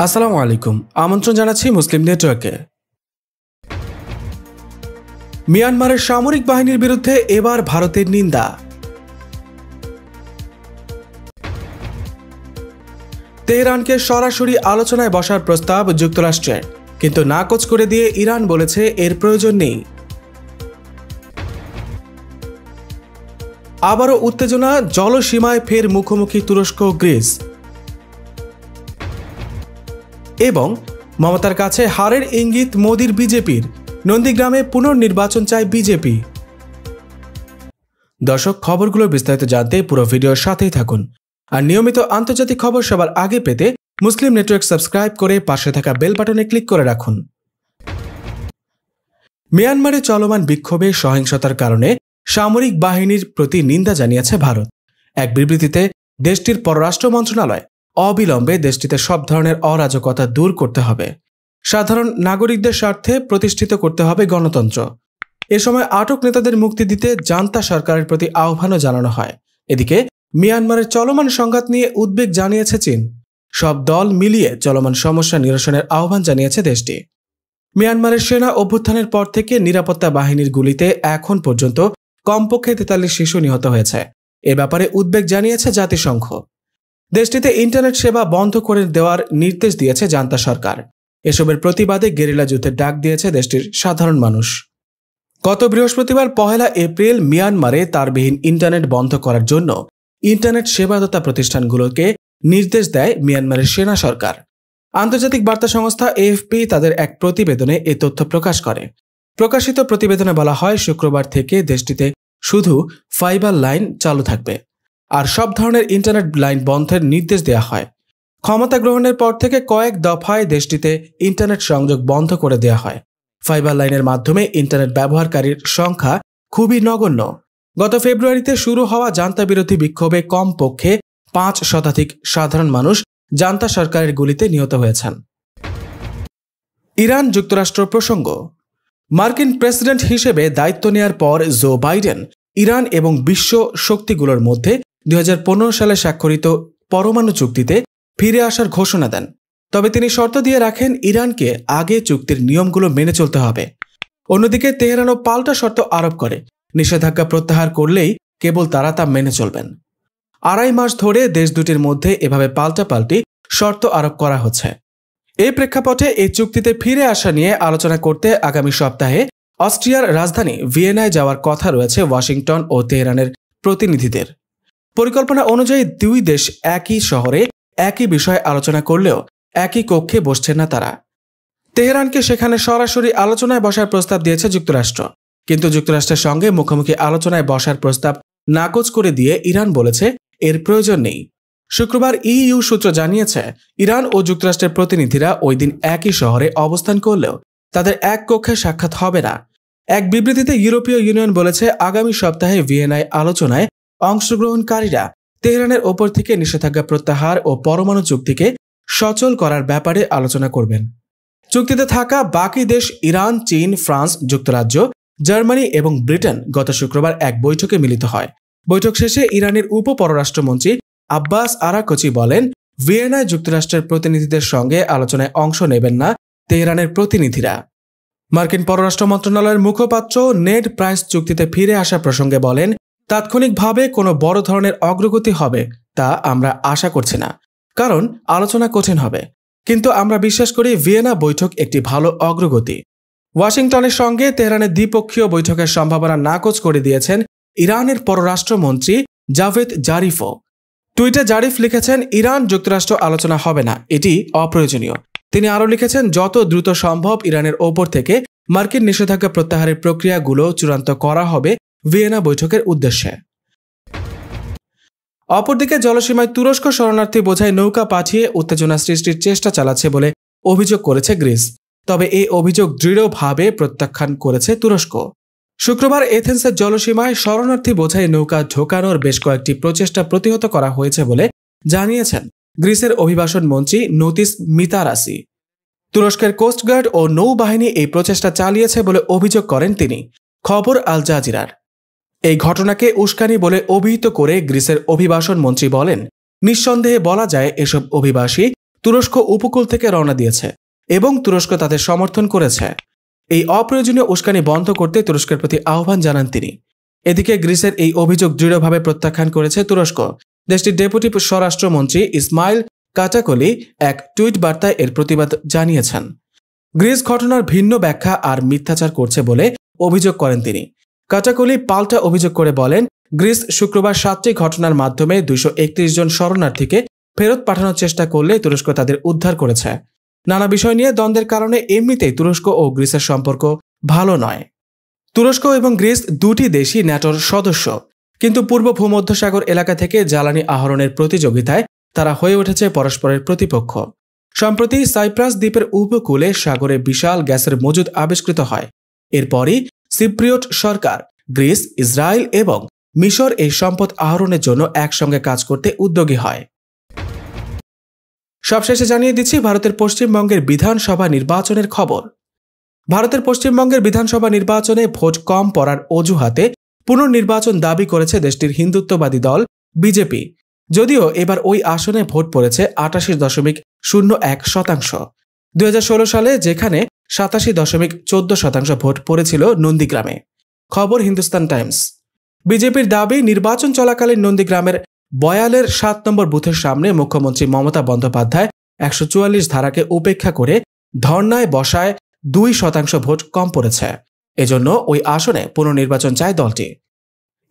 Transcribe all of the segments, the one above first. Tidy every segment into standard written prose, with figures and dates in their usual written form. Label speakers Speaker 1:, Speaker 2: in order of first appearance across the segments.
Speaker 1: আসসালামু আলাইকুম। আমন্ত্রণ জানাচ্ছি মুসলিম নেটওয়ার্কে। মিয়ানমারের সামরিক বাহিনীর বিরুদ্ধে এবার ভারতের নিন্দা। তেহরানকে সরাসরি আলোচনায় বসার প্রস্তাব যুক্তরাষ্ট্রের, কিন্তু নাকচ করে দিয়ে ইরান বলেছে এর প্রয়োজন নেই। আবারও উত্তেজনা, জলসীমায় ফের মুখোমুখি তুরস্ক ও গ্রিস। এবং মমতার কাছে হারের ইঙ্গিত মোদির বিজেপির, নন্দীগ্রামে পুনর্নির্বাচন চায় বিজেপি। দর্শক, খবরগুলো বিস্তারিত জানতে পুরো ভিডিওর সাথেই থাকুন। আর নিয়মিত আন্তর্জাতিক খবর সবার আগে পেতে মুসলিম নেটওয়ার্ক সাবস্ক্রাইব করে পাশে থাকা বেল বাটনে ক্লিক করে রাখুন। মিয়ানমারে চলমান বিক্ষোভে সহিংসতার কারণে সামরিক বাহিনীর প্রতি নিন্দা জানিয়েছে ভারত। এক বিবৃতিতে দেশটির পররাষ্ট্র মন্ত্রণালয় অবিলম্বে দেশটিতে সব ধরনের অরাজকতা দূর করতে হবে, সাধারণ নাগরিকদের স্বার্থে প্রতিষ্ঠিত করতে হবে গণতন্ত্র। এ সময় আটক নেতাদের মুক্তি দিতে জান্তা সরকারের প্রতি আহ্বানও জানানো হয়। এদিকে মিয়ানমারের চলমান সংঘাত নিয়ে উদ্বেগ জানিয়েছে চীন। সব দল মিলিয়ে চলমান সমস্যা নিরসনের আহ্বান জানিয়েছে দেশটি। মিয়ানমারের সেনা অভ্যুত্থানের পর থেকে নিরাপত্তা বাহিনীর গুলিতে এখন পর্যন্ত কমপক্ষে 43 শিশু নিহত হয়েছে। এ ব্যাপারে উদ্বেগ জানিয়েছে জাতিসংঘ। দেশটিতে ইন্টারনেট সেবা বন্ধ করে দেওয়ার নির্দেশ দিয়েছে জান্তা সরকার। এসবের প্রতিবাদে গেরিলা যুদ্ধের ডাক দিয়েছে দেশটির সাধারণ মানুষ। গত বৃহস্পতিবার 1 এপ্রিল মিয়ানমারে তারবিহীন ইন্টারনেট বন্ধ করার জন্য ইন্টারনেট সেবাদাতা প্রতিষ্ঠানগুলোকে নির্দেশ দেয় মিয়ানমারের সেনা সরকার। আন্তর্জাতিক বার্তা সংস্থা এএফপি তাদের এক প্রতিবেদনে এ তথ্য প্রকাশ করে। প্রকাশিত প্রতিবেদনে বলা হয়, শুক্রবার থেকে দেশটিতে শুধু ফাইবার লাইন চালু থাকবে, আর সব ধরনের ইন্টারনেট লাইন বন্ধের নির্দেশ দেওয়া হয়। ক্ষমতা গ্রহণের পর থেকে কয়েক দফায় দেশটিতে ইন্টারনেট সংযোগ বন্ধ করে দেওয়া হয়। ফাইবার লাইনের মাধ্যমে ইন্টারনেট ব্যবহারকারীর সংখ্যা খুবই নগণ্য। গত ফেব্রুয়ারিতে শুরু হওয়া জান্তা বিরোধী বিক্ষোভে কমপক্ষে 5 শতাধিক সাধারণ মানুষ জান্তা সরকারের গুলিতে নিহত হয়েছেন। ইরান যুক্তরাষ্ট্র প্রসঙ্গ। মার্কিন প্রেসিডেন্ট হিসেবে দায়িত্ব নেয়ার পর জো বাইডেন ইরান এবং বিশ্ব শক্তিগুলোর মধ্যে 2015 সালে স্বাক্ষরিত পরমাণু চুক্তিতে ফিরে আসার ঘোষণা দেন। তবে তিনি শর্ত দিয়ে রাখেন ইরানকে আগে চুক্তির নিয়মগুলো মেনে চলতে হবে। অন্যদিকে তেহরানও পাল্টা শর্ত আরোপ করে, নিষেধাজ্ঞা প্রত্যাহার করলেই কেবল তারা তা মেনে চলবেন। 2.5 মাস ধরে দেশ দুটির মধ্যে এভাবে পাল্টাপাল্টি শর্ত আরোপ করা হচ্ছে। এই প্রেক্ষাপটে এই চুক্তিতে ফিরে আসা নিয়ে আলোচনা করতে আগামী সপ্তাহে অস্ট্রিয়ার রাজধানী ভিয়েনায় যাওয়ার কথা রয়েছে ওয়াশিংটন ও তেহরানের প্রতিনিধিদের। পরিকল্পনা অনুযায়ী দুই দেশ একই শহরে একই বিষয়ে আলোচনা করলেও একই কক্ষে বসছেন না তারা। তেহরানকে সেখানে সরাসরি আলোচনায় বসার প্রস্তাব দিয়েছে যুক্তরাষ্ট্র, কিন্তু যুক্তরাষ্ট্রের সঙ্গে মুখোমুখি আলোচনায় বসার প্রস্তাব নাকচ করে দিয়ে ইরান বলেছে এর প্রয়োজন নেই। শুক্রবার ইইউ সূত্র জানিয়েছে, ইরান ও যুক্তরাষ্ট্রের প্রতিনিধিরা ওই দিন একই শহরে অবস্থান করলেও তাদের এক কক্ষে সাক্ষাৎ হবে না। এক বিবৃতিতে ইউরোপীয় ইউনিয়ন বলেছে, আগামী সপ্তাহে ভিয়েনায় আলোচনায় অংশগ্রহণকারীরা তেহরানের ওপর থেকে নিষেধাজ্ঞা প্রত্যাহার ও পরমাণু চুক্তিকে সচল করার ব্যাপারে আলোচনা করবেন। চুক্তিতে থাকা বাকি দেশ ইরান, চীন, ফ্রান্স, যুক্তরাজ্য, জার্মানি এবং ব্রিটেন গত শুক্রবার এক বৈঠকে মিলিত হয়। বৈঠক শেষে ইরানের উপ পররাষ্ট্রমন্ত্রী আব্বাস আরাকচি বলেন, ভিয়েনায় যুক্তরাষ্ট্রের প্রতিনিধিদের সঙ্গে আলোচনায় অংশ নেবেন না তেহরানের প্রতিনিধিরা। মার্কিন পররাষ্ট্র মন্ত্রণালয়ের মুখপাত্র নেড প্রাইস চুক্তিতে ফিরে আসা প্রসঙ্গে বলেন, তাৎক্ষণিকভাবে কোনো বড় ধরনের অগ্রগতি হবে তা আমরা আশা করছি না, কারণ আলোচনা কঠিন হবে, কিন্তু আমরা বিশ্বাস করি ভিয়েনা বৈঠক একটি ভালো অগ্রগতি। ওয়াশিংটনের সঙ্গে তেহরানের দ্বিপক্ষীয় বৈঠকের সম্ভাবনা নাকচ করে দিয়েছেন ইরানের পররাষ্ট্রমন্ত্রী জাভেদ জারিফও। টুইটে জারিফ লিখেছেন, ইরান যুক্তরাষ্ট্র আলোচনা হবে না, এটি অপ্রয়োজনীয়। তিনি আরও লিখেছেন, যত দ্রুত সম্ভব ইরানের ওপর থেকে মার্কিন নিষেধাজ্ঞা প্রত্যাহারের প্রক্রিয়াগুলো চূড়ান্ত করা হবে ভিয়েনা বৈঠকের উদ্দেশ্যে। অপরদিকে জলসীমায় তুরস্ক শরণার্থী বোঝাই নৌকা পাঠিয়ে উত্তেজনা সৃষ্টির চেষ্টা চালাচ্ছে বলে অভিযোগ করেছে গ্রিস। তবে এই অভিযোগ দৃঢ়ভাবে প্রত্যাখ্যান করেছে তুরস্ক। শুক্রবার এথেন্সের জলসীমায় শরণার্থী বোঝাই নৌকা ঢোকানোর বেশ কয়েকটি প্রচেষ্টা প্রতিহত করা হয়েছে বলে জানিয়েছেন গ্রিসের অভিবাসন মন্ত্রী নোতিস মিতারাসি। তুরস্কের কোস্টগার্ড ও নৌবাহিনী এই প্রচেষ্টা চালিয়েছে বলে অভিযোগ করেন তিনি, খবর আল জাজিরার। এই ঘটনাকে উস্কানি বলে অভিহিত করে গ্রিসের অভিবাসন মন্ত্রী বলেন, নিঃসন্দেহে বলা যায় এসব অভিবাসী তুরস্ক উপকূল থেকে রওনা দিয়েছে এবং তুরস্ক তাদের সমর্থন করেছে। এই অপ্রয়োজনীয় উস্কানি বন্ধ করতে তুরস্কের প্রতি আহ্বান জানান তিনি। এদিকে গ্রিসের এই অভিযোগ দৃঢ়ভাবে প্রত্যাখ্যান করেছে তুরস্ক। দেশটির ডেপুটি স্বরাষ্ট্রমন্ত্রী ইসমাইল কাটাকলি এক টুইট বার্তায় এর প্রতিবাদ জানিয়েছেন। গ্রিস ঘটনার ভিন্ন ব্যাখ্যা আর মিথ্যাচার করছে বলে অভিযোগ করেন তিনি। কাটাকলি পাল্টা অভিযোগ করে বলেন, গ্রিস শুক্রবার 7টি ঘটনার মাধ্যমে 231 জন শরণার্থীকে ফেরত পাঠানোর চেষ্টা করলে তুরস্ক তাদের উদ্ধার করেছে। নানা বিষয় নিয়ে দ্বন্দ্বের কারণে এমনিতেই তুরস্ক ও গ্রিসের সম্পর্ক ভালো নয়। তুরস্ক এবং গ্রিস দুটি দেশই ন্যাটোর সদস্য, কিন্তু পূর্ব ভূমধ্যসাগর এলাকা থেকে জ্বালানি আহরণের প্রতিযোগিতায় তারা হয়ে উঠেছে পরস্পরের প্রতিপক্ষ। সম্প্রতি সাইপ্রাস দ্বীপের উপকূলে সাগরে বিশাল গ্যাসের মজুদ আবিষ্কৃত হয়। এরপরই সিপ্রিয়ট সরকার, গ্রিস, ইসরায়েল এবং মিশর এই সম্পদ আহরণের জন্য একসঙ্গে কাজ করতে উদ্যোগী হয়। সবশেষে জানিয়ে দিচ্ছি ভারতের পশ্চিমবঙ্গের বিধানসভা নির্বাচনের খবর। ভারতের পশ্চিমবঙ্গের বিধানসভা নির্বাচনে ভোট কম পড়ার অজুহাতে পুনর্নির্বাচন দাবি করেছে দেশটির হিন্দুত্ববাদী দল বিজেপি। যদিও এবার ওই আসনে ভোট পড়েছে 88.01%। 2016 সালে যেখানে 87.14% ভোট পড়েছিল নন্দীগ্রামে। খবর হিন্দুস্তান টাইমস। বিজেপির দাবি, নির্বাচন চলাকালীন নন্দীগ্রামের বয়ালের 7 নম্বর বুথের সামনে মুখ্যমন্ত্রী মমতা বন্দ্যোপাধ্যায় 144 ধারাকে উপেক্ষা করে ধর্নায় বসায় 2% ভোট কম পড়েছে। এজন্য ওই আসনে পুনর্নির্বাচন চায় দলটি।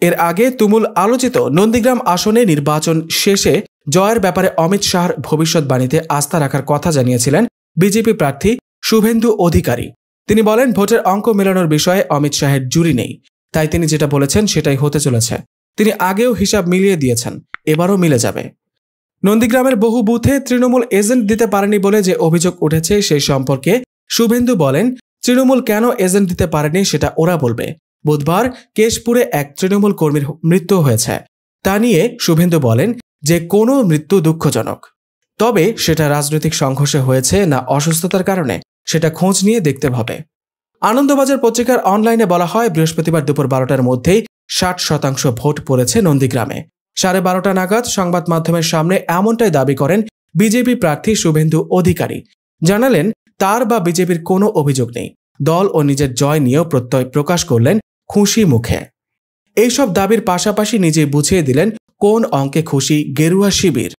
Speaker 1: এর আগে তুমুল আলোচিত নন্দীগ্রাম আসনে নির্বাচন শেষে জয়ের ব্যাপারে অমিত শাহর ভবিষ্যৎবাণীতে আস্থা রাখার কথা জানিয়েছিলেন বিজেপি প্রার্থী শুভেন্দু অধিকারী। তিনি বলেন, ভোটের অঙ্ক মেলানোর বিষয়ে অমিত শাহের জুরি নেই, তাই তিনি যেটা বলেছেন সেটাই হতে চলেছে। তিনি আগেও হিসাব মিলিয়ে দিয়েছেন, এবারও মিলে যাবে। নন্দীগ্রামের বহু বুথে তৃণমূল এজেন্ট দিতে পারেনি বলে যে অভিযোগ উঠেছে সেই সম্পর্কে শুভেন্দু বলেন, তৃণমূল কেন এজেন্ট দিতে পারেনি সেটা ওরা বলবে। বুধবার কেশপুরে এক তৃণমূল কর্মীর মৃত্যু হয়েছে। তা নিয়ে শুভেন্দু বলেন যে কোনো মৃত্যু দুঃখজনক, তবে সেটা রাজনৈতিক সংঘর্ষে হয়েছে না অসুস্থতার কারণে সেটা খোঁজ নিয়ে দেখতে হবে। আনন্দবাজার পত্রিকার অনলাইনে বলা হয়, বৃহস্পতিবার দুপুর 12টার মধ্যেই 60% ভোট পড়েছে নন্দীগ্রামে। 12:30 নাগাদ সংবাদ মাধ্যমের সামনে এমনটাই দাবি করেন বিজেপি প্রার্থী শুভেন্দু অধিকারী। জানালেন, তার বা বিজেপির কোনো অভিযোগ নেই। দল ও নিজের জয় নিয়েও প্রত্যয় প্রকাশ করলেন খুশি মুখে। এইসব দাবির পাশাপাশি নিজেই বুঝিয়ে দিলেন কোন অঙ্কে খুশি গেরুয়া শিবির।